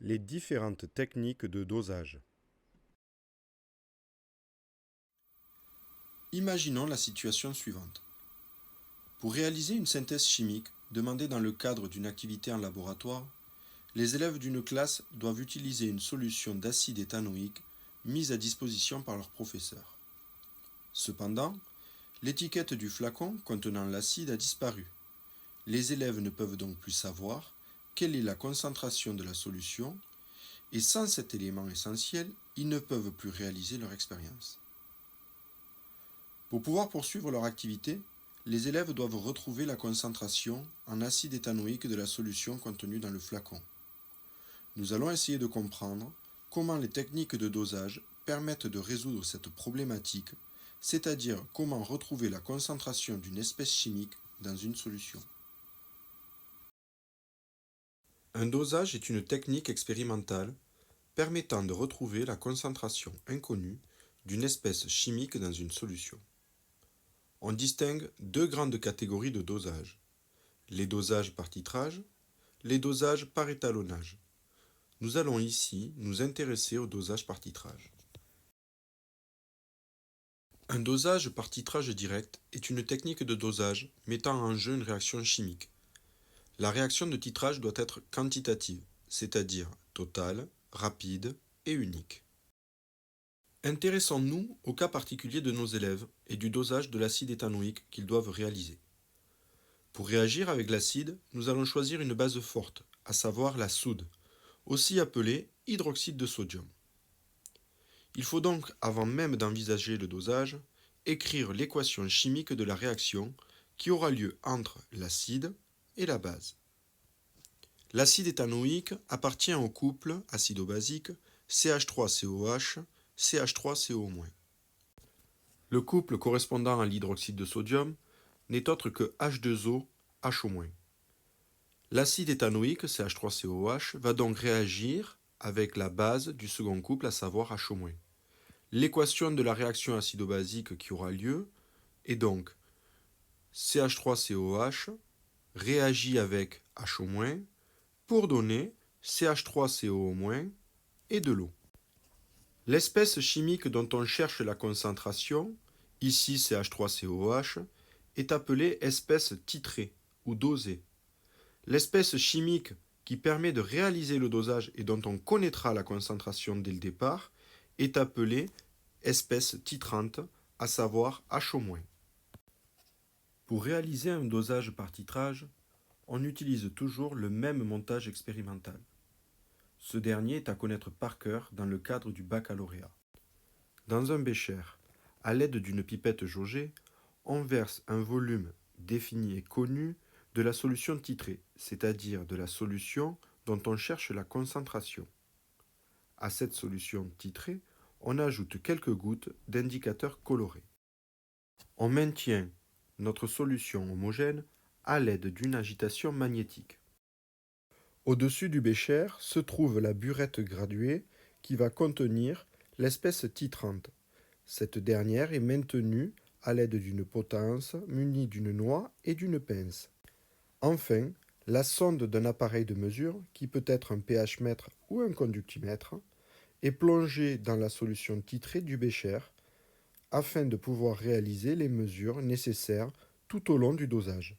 Les différentes techniques de dosage. Imaginons la situation suivante. Pour réaliser une synthèse chimique demandée dans le cadre d'une activité en laboratoire, les élèves d'une classe doivent utiliser une solution d'acide éthanoïque mise à disposition par leur professeur. Cependant, l'étiquette du flacon contenant l'acide a disparu. Les élèves ne peuvent donc plus savoir quelle est la concentration de la solution et sans cet élément essentiel, ils ne peuvent plus réaliser leur expérience. Pour pouvoir poursuivre leur activité, les élèves doivent retrouver la concentration en acide éthanoïque de la solution contenue dans le flacon. Nous allons essayer de comprendre comment les techniques de dosage permettent de résoudre cette problématique, c'est-à-dire comment retrouver la concentration d'une espèce chimique dans une solution. Un dosage est une technique expérimentale permettant de retrouver la concentration inconnue d'une espèce chimique dans une solution. On distingue deux grandes catégories de dosage, les dosages par titrage, les dosages par étalonnage. Nous allons ici nous intéresser au dosage par titrage. Un dosage par titrage direct est une technique de dosage mettant en jeu une réaction chimique. La réaction de titrage doit être quantitative, c'est-à-dire totale, rapide et unique. Intéressons-nous au cas particulier de nos élèves et du dosage de l'acide éthanoïque qu'ils doivent réaliser. Pour réagir avec l'acide, nous allons choisir une base forte, à savoir la soude, aussi appelée hydroxyde de sodium. Il faut donc, avant même d'envisager le dosage, écrire l'équation chimique de la réaction qui aura lieu entre l'acide et la base. L'acide éthanoïque appartient au couple acido-basique CH3COH, CH3CO-. Le couple correspondant à l'hydroxyde de sodium n'est autre que H2O, HO-. L'acide éthanoïque, CH3COH, va donc réagir avec la base du second couple, à savoir HO-. L'équation de la réaction acido-basique qui aura lieu est donc CH3COH réagit avec HO- pour donner CH3CO- et de l'eau. L'espèce chimique dont on cherche la concentration, ici CH3COH, est appelée espèce titrée ou dosée. L'espèce chimique qui permet de réaliser le dosage et dont on connaîtra la concentration dès le départ est appelée espèce titrante, à savoir HO-. Pour réaliser un dosage par titrage, on utilise toujours le même montage expérimental. Ce dernier est à connaître par cœur dans le cadre du baccalauréat. Dans un bécher, à l'aide d'une pipette jaugée, on verse un volume défini et connu de la solution titrée, c'est-à-dire de la solution dont on cherche la concentration. À cette solution titrée, on ajoute quelques gouttes d'indicateur coloré. On maintient notre solution homogène à l'aide d'une agitation magnétique. Au-dessus du bécher se trouve la burette graduée qui va contenir l'espèce titrante. Cette dernière est maintenue à l'aide d'une potence munie d'une noix et d'une pince. Enfin, la sonde d'un appareil de mesure, qui peut être un pH-mètre ou un conductimètre, est plongée dans la solution titrée du bécher afin de pouvoir réaliser les mesures nécessaires tout au long du dosage.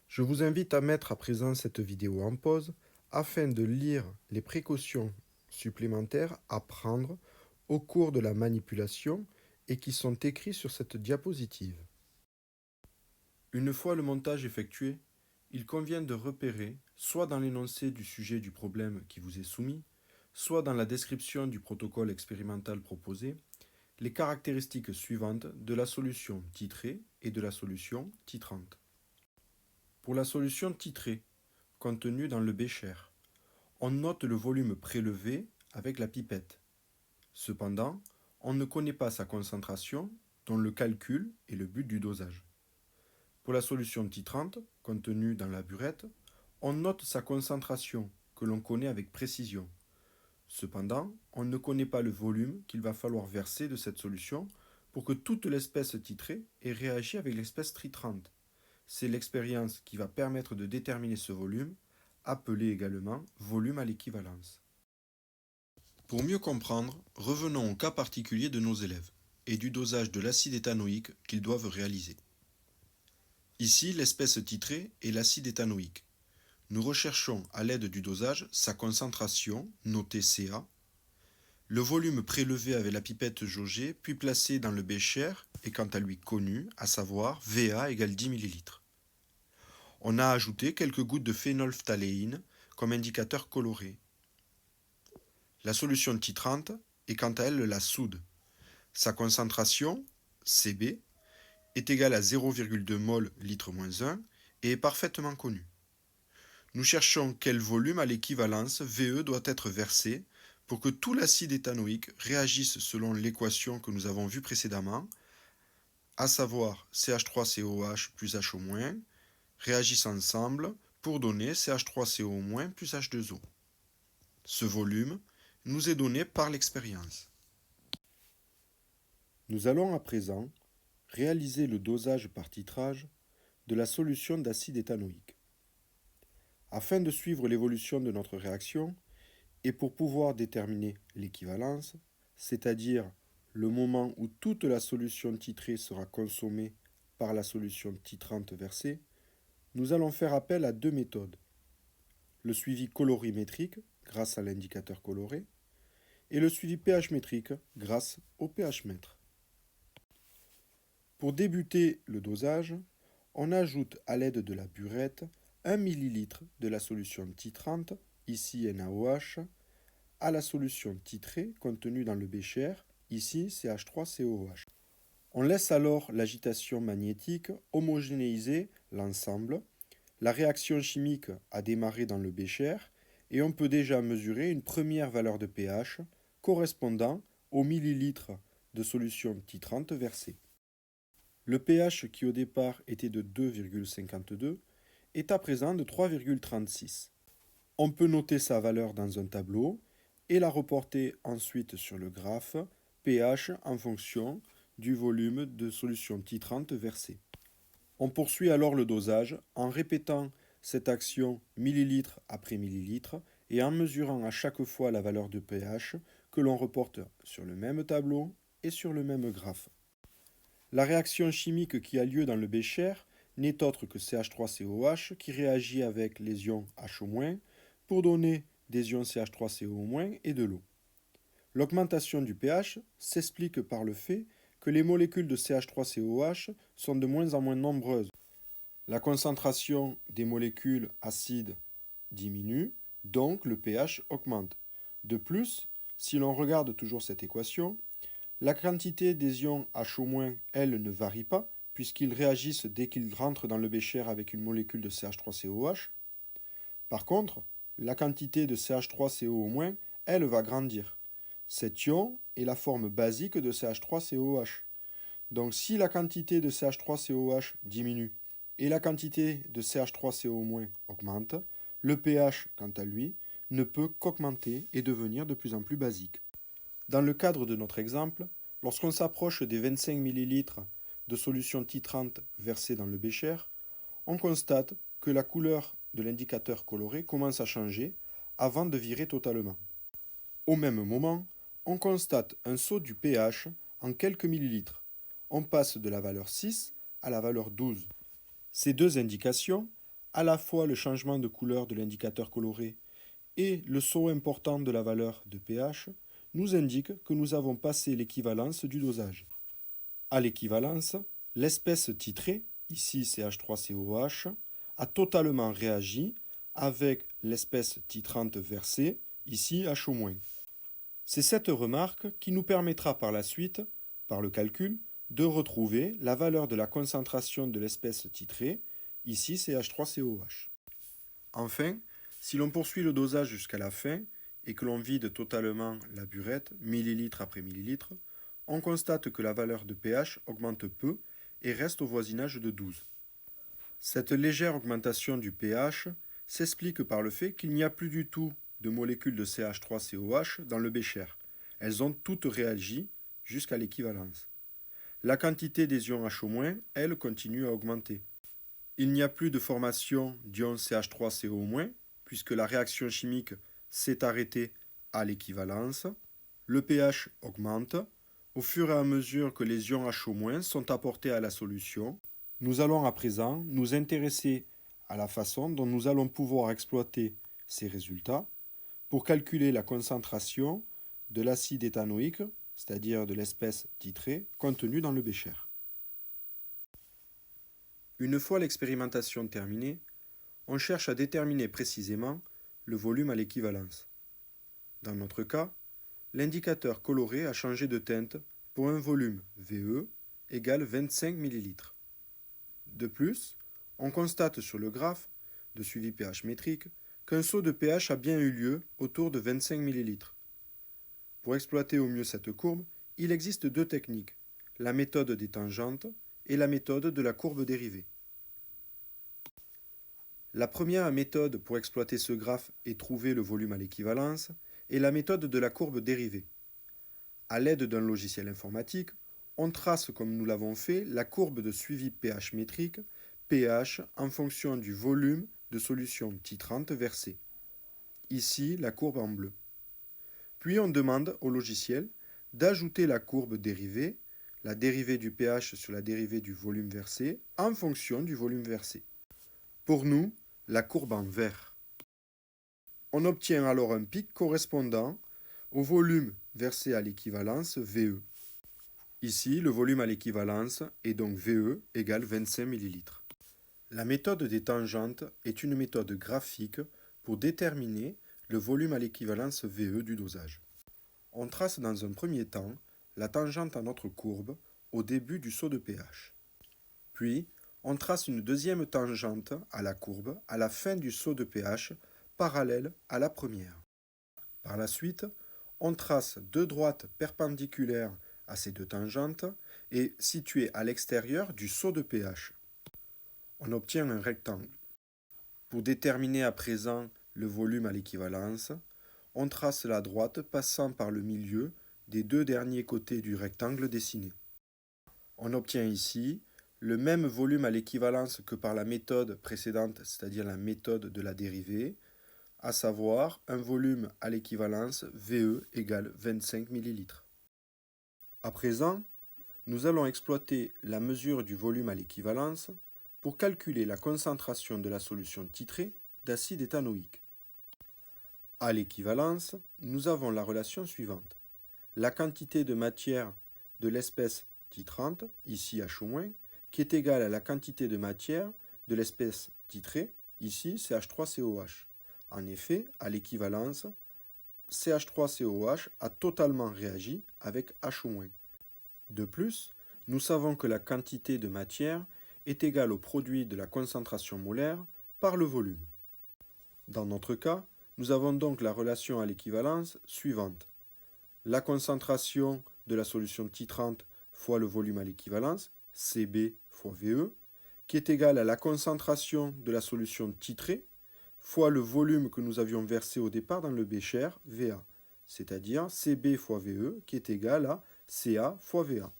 Je vous invite à mettre à présent cette vidéo en pause afin de lire les précautions supplémentaires à prendre au cours de la manipulation et qui sont écrits sur cette diapositive. Une fois le montage effectué, il convient de repérer, soit dans l'énoncé du sujet du problème qui vous est soumis, soit dans la description du protocole expérimental proposé, les caractéristiques suivantes de la solution titrée et de la solution titrante. Pour la solution titrée, contenue dans le bécher, on note le volume prélevé avec la pipette. Cependant, on ne connaît pas sa concentration, dont le calcul est le but du dosage. Pour la solution titrante, contenue dans la burette, on note sa concentration, que l'on connaît avec précision. Cependant, on ne connaît pas le volume qu'il va falloir verser de cette solution pour que toute l'espèce titrée ait réagi avec l'espèce titrante. C'est l'expérience qui va permettre de déterminer ce volume, appelé également volume à l'équivalence. Pour mieux comprendre, revenons au cas particulier de nos élèves et du dosage de l'acide éthanoïque qu'ils doivent réaliser. Ici, l'espèce titrée est l'acide éthanoïque. Nous recherchons à l'aide du dosage sa concentration, notée Ca, le volume prélevé avec la pipette jaugée puis placé dans le bécher est quant à lui connu, à savoir Va égale 10 ml. On a ajouté quelques gouttes de phénylphtaléine comme indicateur coloré. La solution titrante est quant à elle la soude. Sa concentration, Cb, est égale à 0,2 mol litre-1 et est parfaitement connue. Nous cherchons quel volume à l'équivalence Ve doit être versé pour que tout l'acide éthanoïque réagisse selon l'équation que nous avons vue précédemment, à savoir CH3COH plus HO-, réagissent ensemble pour donner CH3CO- plus H2O. Ce volume nous est donné par l'expérience. Nous allons à présent réaliser le dosage par titrage de la solution d'acide éthanoïque. Afin de suivre l'évolution de notre réaction et pour pouvoir déterminer l'équivalence, c'est-à-dire le moment où toute la solution titrée sera consommée par la solution titrante versée, nous allons faire appel à deux méthodes. Le suivi colorimétrique, grâce à l'indicateur coloré, et le suivi pH métrique, grâce au pH mètre. Pour débuter le dosage, on ajoute à l'aide de la burette 1 ml de la solution titrante, ici NaOH, à la solution titrée contenue dans le bécher, ici CH3COH. On laisse alors l'agitation magnétique homogénéiser l'ensemble. La réaction chimique a démarré dans le bécher et on peut déjà mesurer une première valeur de pH correspondant au millilitre de solution titrante versée. Le pH qui au départ était de 2,52 est à présent de 3,36. On peut noter sa valeur dans un tableau et la reporter ensuite sur le graphe pH en fonction du volume de solution titrante versée. On poursuit alors le dosage en répétant cette action millilitre après millilitre et en mesurant à chaque fois la valeur de pH que l'on reporte sur le même tableau et sur le même graphe. La réaction chimique qui a lieu dans le bécher n'est autre que CH3COH qui réagit avec les ions HO- pour donner des ions CH3CO- et de l'eau. L'augmentation du pH s'explique par le fait que les molécules de CH3COH sont de moins en moins nombreuses. La concentration des molécules acides diminue, donc le pH augmente. De plus, si l'on regarde toujours cette équation, la quantité des ions HO-, elle, ne varie pas, puisqu'ils réagissent dès qu'ils rentrent dans le bécher avec une molécule de CH3COH. Par contre, la quantité de CH3CO-, elle, va grandir. Cet ion est la forme basique de CH3COH. Donc si la quantité de CH3COH diminue et la quantité de CH3CO- augmente, le pH, quant à lui, ne peut qu'augmenter et devenir de plus en plus basique. Dans le cadre de notre exemple, lorsqu'on s'approche des 25 ml de solution titrante versée dans le bécher, on constate que la couleur de l'indicateur coloré commence à changer avant de virer totalement. Au même moment, on constate un saut du pH en quelques millilitres. On passe de la valeur 6 à la valeur 12. Ces deux indications, à la fois le changement de couleur de l'indicateur coloré et le saut important de la valeur de pH, nous indiquent que nous avons passé l'équivalence du dosage. À l'équivalence, l'espèce titrée, ici CH3COH, a totalement réagi avec l'espèce titrante versée, ici HO-. C'est cette remarque qui nous permettra par la suite, par le calcul, de retrouver la valeur de la concentration de l'espèce titrée, ici CH3COH. Enfin, si l'on poursuit le dosage jusqu'à la fin et que l'on vide totalement la burette, millilitre après millilitre, on constate que la valeur de pH augmente peu et reste au voisinage de 12. Cette légère augmentation du pH s'explique par le fait qu'il n'y a plus du tout de molécules de CH3COH dans le bécher. Elles ont toutes réagi jusqu'à l'équivalence. La quantité des ions HO-, elle, continue à augmenter. Il n'y a plus de formation d'ions CH3CO-, puisque la réaction chimique s'est arrêtée À l'équivalence, le pH augmente au fur et à mesure que les ions H- sont apportés à la solution. Nous allons à présent nous intéresser à la façon dont nous allons pouvoir exploiter ces résultats pour calculer la concentration de l'acide éthanoïque, c'est-à-dire de l'espèce titrée, contenue dans le bécher. Une fois l'expérimentation terminée, on cherche à déterminer précisément le volume à l'équivalence. Dans notre cas, l'indicateur coloré a changé de teinte pour un volume VE égale 25 ml. De plus, on constate sur le graphe de suivi pH métrique qu'un saut de pH a bien eu lieu autour de 25 ml. Pour exploiter au mieux cette courbe, il existe deux techniques, la méthode des tangentes et la méthode de la courbe dérivée. La première méthode pour exploiter ce graphe et trouver le volume à l'équivalence est la méthode de la courbe dérivée. À l'aide d'un logiciel informatique, on trace, comme nous l'avons fait, la courbe de suivi pH métrique, pH en fonction du volume de solution titrante versée. Ici, la courbe en bleu. Puis on demande au logiciel d'ajouter la courbe dérivée, la dérivée du pH sur la dérivée du volume versé, en fonction du volume versé. Pour nous, la courbe en vert. On obtient alors un pic correspondant au volume versé à l'équivalence VE. Ici, le volume à l'équivalence est donc VE égale 25 ml. La méthode des tangentes est une méthode graphique pour déterminer le volume à l'équivalence VE du dosage. On trace dans un premier temps la tangente à notre courbe au début du saut de pH. Puis, on trace une deuxième tangente à la courbe à la fin du saut de pH parallèle à la première. Par la suite, on trace deux droites perpendiculaires à ces deux tangentes et situées à l'extérieur du saut de pH. On obtient un rectangle. Pour déterminer à présent le volume à l'équivalence, on trace la droite passant par le milieu des deux derniers côtés du rectangle dessiné. On obtient ici le même volume à l'équivalence que par la méthode précédente, c'est-à-dire la méthode de la dérivée, à savoir un volume à l'équivalence VE égale 25 ml. À présent, nous allons exploiter la mesure du volume à l'équivalence pour calculer la concentration de la solution titrée d'acide éthanoïque. À l'équivalence, nous avons la relation suivante. La quantité de matière de l'espèce titrante, ici H-, qui est égale à la quantité de matière de l'espèce titrée, ici CH3COH. En effet, à l'équivalence, CH3COH a totalement réagi avec H-. De plus, nous savons que la quantité de matière est égale au produit de la concentration molaire par le volume. Dans notre cas, nous avons donc la relation à l'équivalence suivante. La concentration de la solution titrante fois le volume à l'équivalence, Cb fois Ve, qui est égal à la concentration de la solution titrée fois le volume que nous avions versé au départ dans le bécher, Va, c'est-à-dire Cb fois Ve, qui est égal à Ca fois Va.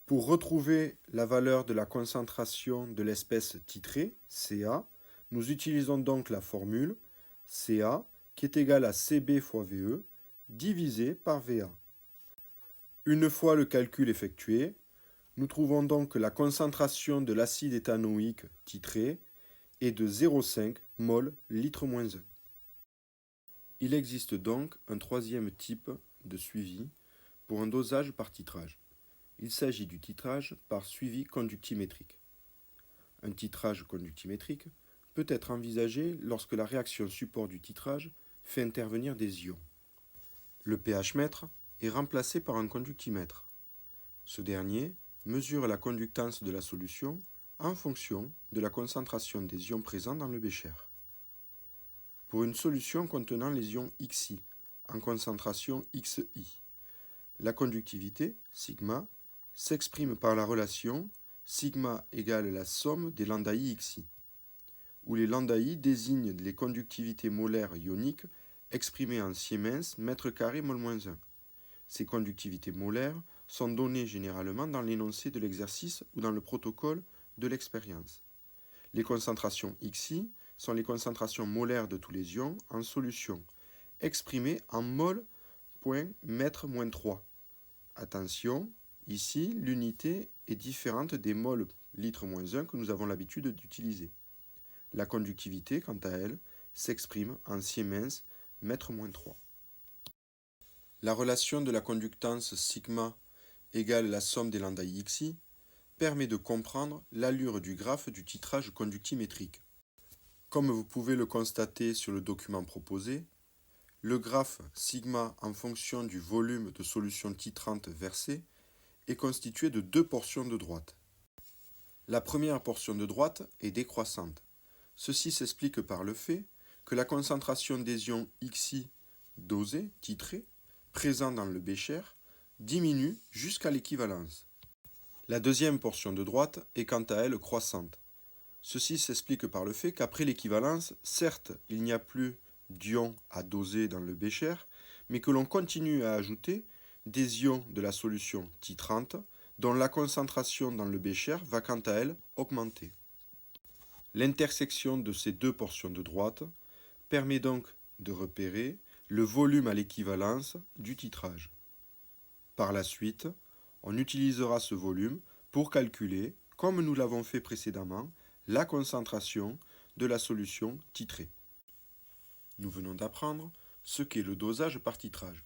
Pour retrouver la valeur de la concentration de l'espèce titrée, Ca, nous utilisons donc la formule Ca, qui est égale à Cb fois Ve, divisé par Va. Une fois le calcul effectué, nous trouvons donc que la concentration de l'acide éthanoïque titré est de 0,5 mol litre-1. Il existe donc un troisième type de suivi pour un dosage par titrage. Il s'agit du titrage par suivi conductimétrique. Un titrage conductimétrique peut être envisagé lorsque la réaction support du titrage fait intervenir des ions. Le pH-mètre est remplacé par un conductimètre. Ce dernier mesure la conductance de la solution en fonction de la concentration des ions présents dans le bécher. Pour une solution contenant les ions Xi en concentration Xi, la conductivité, sigma, s'exprime par la relation sigma égale la somme des lambda I Xi, où les lambda I désignent les conductivités molaires ioniques exprimées en Siemens mètre carré mol-1. Ces conductivités molaires sont données généralement dans l'énoncé de l'exercice ou dans le protocole de l'expérience. Les concentrations Xi sont les concentrations molaires de tous les ions en solution exprimé en mol.mètre-3. Attention, ici, l'unité est différente des mols litre-1 que nous avons l'habitude d'utiliser. La conductivité, quant à elle, s'exprime en Siemens mètre-3. La relation de la conductance sigma égale la somme des lambda xi permet de comprendre l'allure du graphe du titrage conductimétrique. Comme vous pouvez le constater sur le document proposé, le graphe sigma en fonction du volume de solution titrante versée est constitué de deux portions de droite. La première portion de droite est décroissante. Ceci s'explique par le fait que la concentration des ions Xi dosés, titrés, présents dans le bécher, diminue jusqu'à l'équivalence. La deuxième portion de droite est quant à elle croissante. Ceci s'explique par le fait qu'après l'équivalence, certes, il n'y a plus d'ions à doser dans le bécher, mais que l'on continue à ajouter des ions de la solution titrante dont la concentration dans le bécher va quant à elle augmenter. L'intersection de ces deux portions de droite permet donc de repérer le volume à l'équivalence du titrage. Par la suite, on utilisera ce volume pour calculer, comme nous l'avons fait précédemment, la concentration de la solution titrée. Nous venons d'apprendre ce qu'est le dosage par titrage.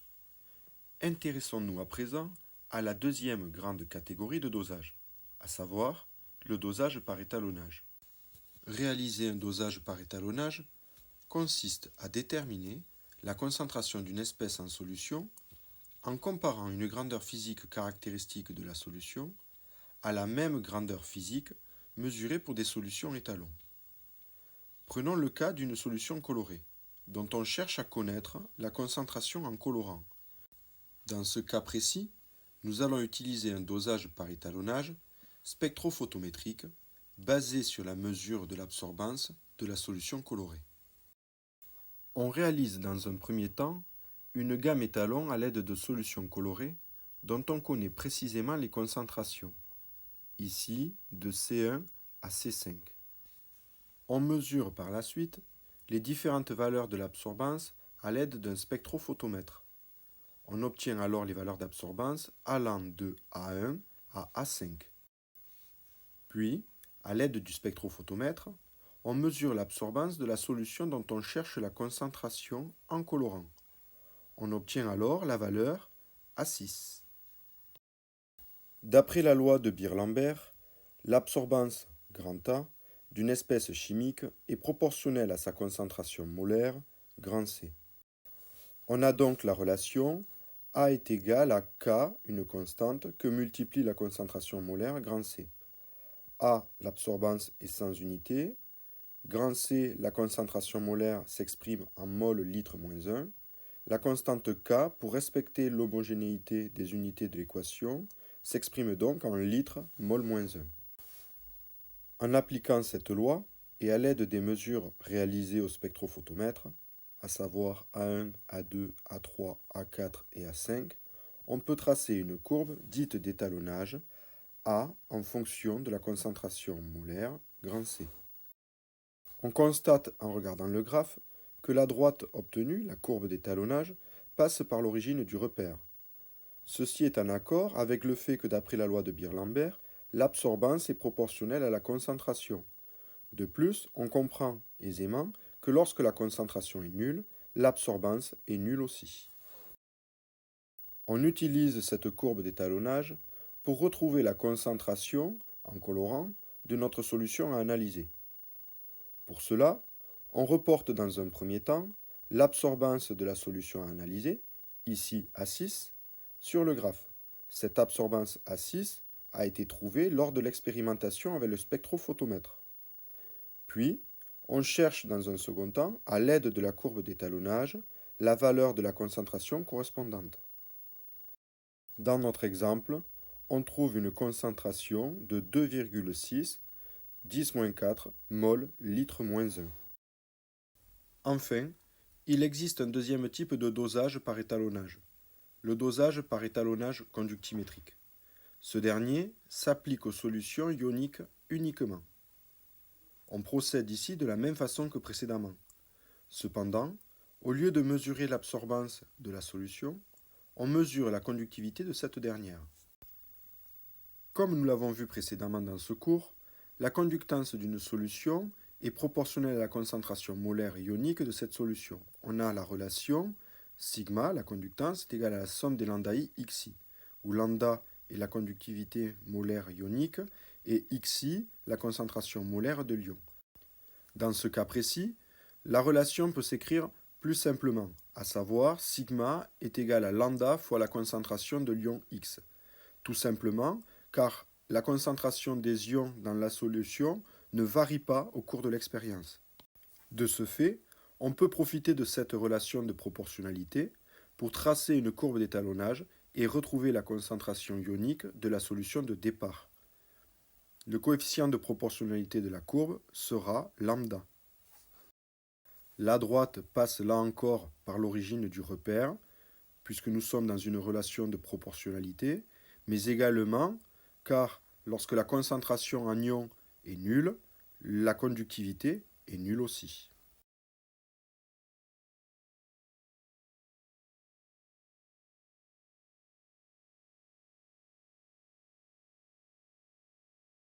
Intéressons-nous à présent à la deuxième grande catégorie de dosage, à savoir le dosage par étalonnage. Réaliser un dosage par étalonnage consiste à déterminer la concentration d'une espèce en solution en comparant une grandeur physique caractéristique de la solution à la même grandeur physique mesurée pour des solutions étalons. Prenons le cas d'une solution colorée, dont on cherche à connaître la concentration en colorant. Dans ce cas précis, nous allons utiliser un dosage par étalonnage spectrophotométrique basé sur la mesure de l'absorbance de la solution colorée. On réalise dans un premier temps une gamme étalon à l'aide de solutions colorées dont on connaît précisément les concentrations, ici de C1 à C5. On mesure par la suite les différentes valeurs de l'absorbance à l'aide d'un spectrophotomètre. On obtient alors les valeurs d'absorbance allant de A1 à A5. Puis, à l'aide du spectrophotomètre, on mesure l'absorbance de la solution dont on cherche la concentration en colorant. On obtient alors la valeur A6. D'après la loi de Beer-Lambert, l'absorbance grand A d'une espèce chimique est proportionnelle à sa concentration molaire grand C. On a donc la relation A est égal à K, une constante, que multiplie la concentration molaire grand C. A, l'absorbance est sans unité. Grand C, la concentration molaire s'exprime en mol litre moins 1. La constante K, pour respecter l'homogénéité des unités de l'équation, s'exprime donc en litres mol moins 1. En appliquant cette loi, et à l'aide des mesures réalisées au spectrophotomètre, à savoir A1, A2, A3, A4 et A5, on peut tracer une courbe dite d'étalonnage A en fonction de la concentration molaire grand C. On constate en regardant le graphe que la droite obtenue, la courbe d'étalonnage, passe par l'origine du repère. Ceci est en accord avec le fait que d'après la loi de Beer-Lambert, l'absorbance est proportionnelle à la concentration. De plus, on comprend aisément que lorsque la concentration est nulle, l'absorbance est nulle aussi. On utilise cette courbe d'étalonnage pour retrouver la concentration, en colorant, de notre solution à analyser. Pour cela, on reporte dans un premier temps l'absorbance de la solution à analyser, ici A6, sur le graphe. Cette absorbance A6 a été trouvée lors de l'expérimentation avec le spectrophotomètre. Puis, on cherche dans un second temps, à l'aide de la courbe d'étalonnage, la valeur de la concentration correspondante. Dans notre exemple, on trouve une concentration de 2,6 10-4 mol litre moins 1. Enfin, il existe un deuxième type de dosage par étalonnage, le dosage par étalonnage conductimétrique. Ce dernier s'applique aux solutions ioniques uniquement. On procède ici de la même façon que précédemment. Cependant, Au lieu de mesurer l'absorbance de la solution, on mesure la conductivité de cette dernière. Comme nous l'avons vu précédemment dans ce cours, la conductance d'une solution est proportionnelle à la concentration molaire ionique de cette solution. On a la relation sigma, la conductance, est égale à la somme des lambda I xi, où lambda est la conductivité molaire ionique et xi la concentration molaire de l'ion. Dans ce cas précis, la relation peut s'écrire plus simplement, à savoir sigma est égal à lambda fois la concentration de l'ion X. Tout simplement car la concentration des ions dans la solution ne varie pas au cours de l'expérience. De ce fait, on peut profiter de cette relation de proportionnalité pour tracer une courbe d'étalonnage et retrouver la concentration ionique de la solution de départ. Le coefficient de proportionnalité de la courbe sera lambda. La droite passe là encore par l'origine du repère, puisque nous sommes dans une relation de proportionnalité, mais également car lorsque la concentration en ion est nulle, la conductivité est nulle aussi.